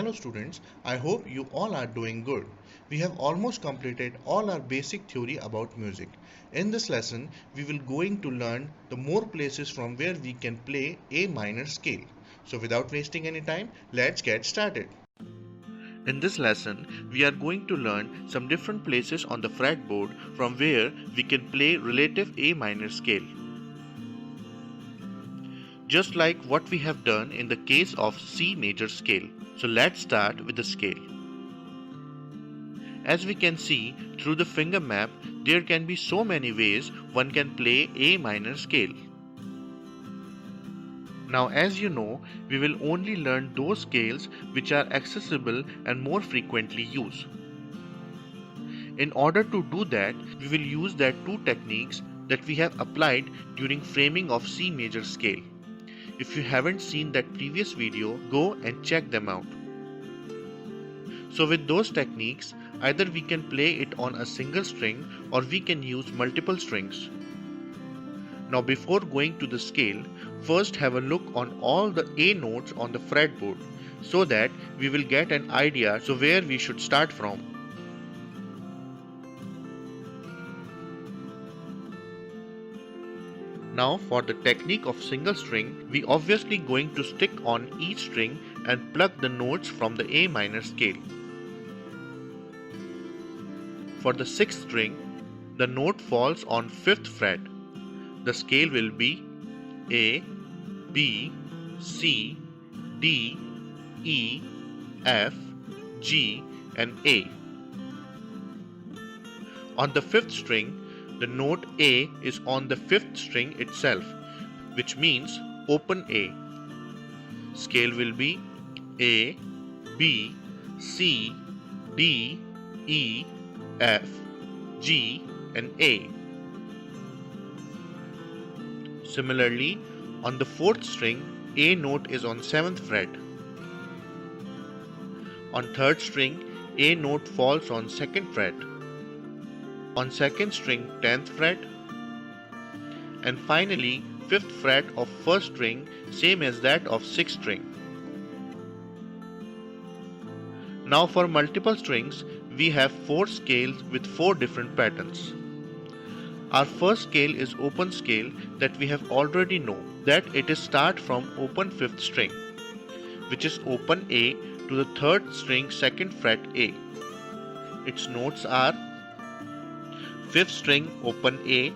Hello students, I hope you all are doing good. We have almost completed all our basic theory about music. In this lesson, we will going to learn the more places from where we can play A minor scale. So without wasting any time, let's get started. In this lesson, we are going to learn some different places on the fretboard from where we can play relative A minor scale. Just like what we have done in the case of C major scale. So let's start with the scale. As we can see through the finger map, there can be so many ways one can play A minor scale. Now as you know, we will only learn those scales which are accessible and more frequently used. In order to do that, we will use that two techniques that we have applied during framing of C major scale. If you haven't seen that previous video, go and check them out. So with those techniques, either we can play it on a single string or we can use multiple strings. Now before going to the scale, first have a look on all the A notes on the fretboard so that we will get an idea so where we should start from. Now for the technique of single string, we obviously going to stick on each string and pluck the notes from the A minor scale. For the 6th string, the note falls on 5th fret. The scale will be A, B, C, D, E, F, G and A. On the 5th string, the note A is on the 5th string itself, which means open A. Scale will be A, B, C, D, E, F, G and A. Similarly, on the 4th string, A note is on 7th fret. On 3rd string, A note falls on 2nd fret. On 2nd string, 10th fret. And finally, 5th fret of 1st string, same as that of 6th string. Now for multiple strings, we have 4 scales with 4 different patterns. Our first scale is open scale that we have already know that it is start from open 5th string, which is open A to the 3rd string 2nd fret A. Its notes are 5th string open A,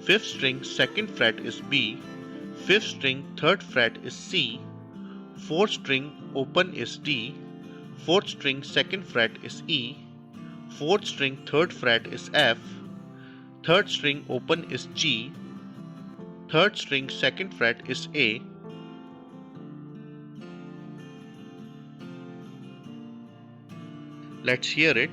5th string 2nd fret is B, 5th string 3rd fret is C, 4th string open is D, 4th string 2nd fret is E, 4th string 3rd fret is F, 3rd string open is G, 3rd string 2nd fret is A, let's hear it.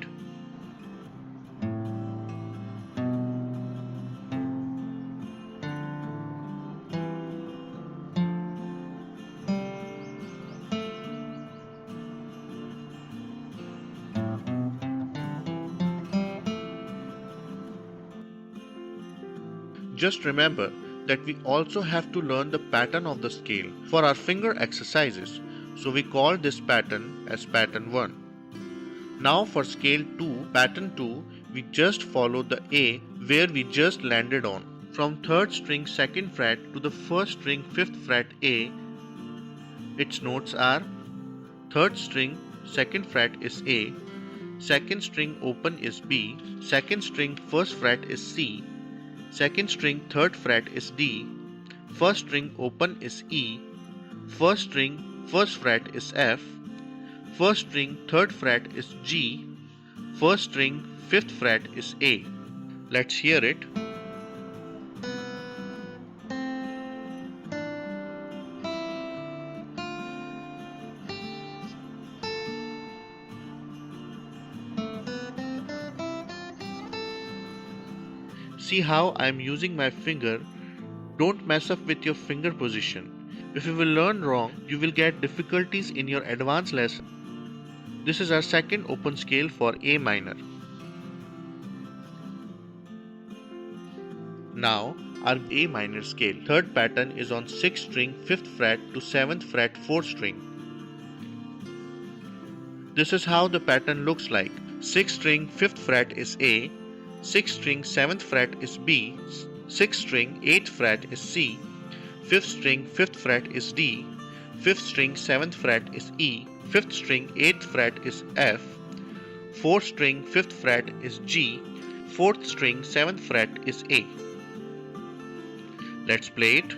Just remember that we also have to learn the pattern of the scale for our finger exercises, so we call this pattern as pattern 1. Now for scale 2, pattern 2, we just follow the A where we just landed on. From 3rd string 2nd fret to the 1st string 5th fret A, its notes are 3rd string 2nd fret is A, 2nd string open is B, 2nd string 1st fret is C, 2nd string 3rd fret is D, 1st string open is E, 1st string 1st fret is F, 1st string 3rd fret is G, 1st string 5th fret is A. Let's hear it. See how I am using my finger. Don't mess up with your finger position. If you will learn wrong, you will get difficulties in your advanced lesson. This is our second open scale for A minor. Now our A minor scale. Third pattern is on 6th string 5th fret to 7th fret 4th string. This is how the pattern looks like. 6th string 5th fret is A, 6th string 7th fret is B, 6th string 8th fret is C, 5th string 5th fret is D, 5th string 7th fret is E, 5th string 8th fret is F, 4th string 5th fret is G, 4th string 7th fret is A. Let's play it.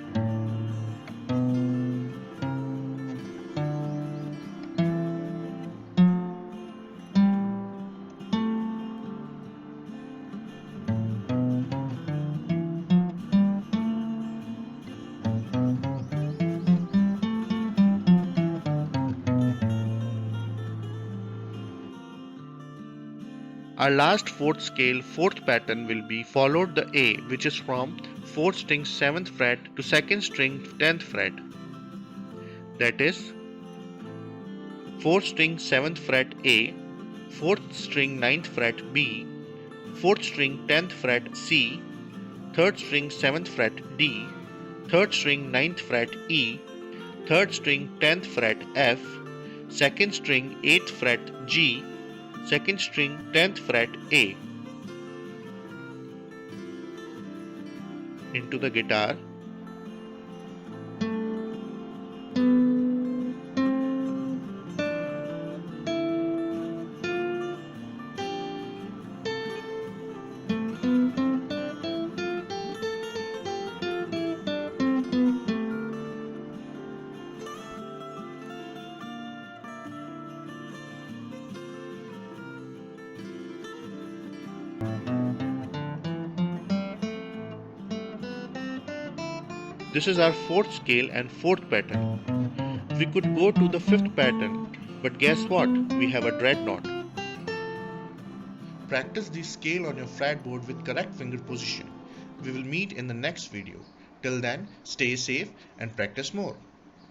Our last 4th scale 4th pattern will be followed the A, which is from 4th string 7th fret to 2nd string 10th fret. That is 4th string 7th fret A, 4th string 9th fret B, 4th string 10th fret C, 3rd string 7th fret D, 3rd string 9th fret E, 3rd string 10th fret F, 2nd string 8th fret G, 2nd string 10th fret A. Into the guitar. This is our 4th scale and 4th pattern. We could go to the 5th pattern, but guess what? We have a dreadnought. Practice the scale on your fretboard with correct finger position. We will meet in the next video. Till then, stay safe and practice more.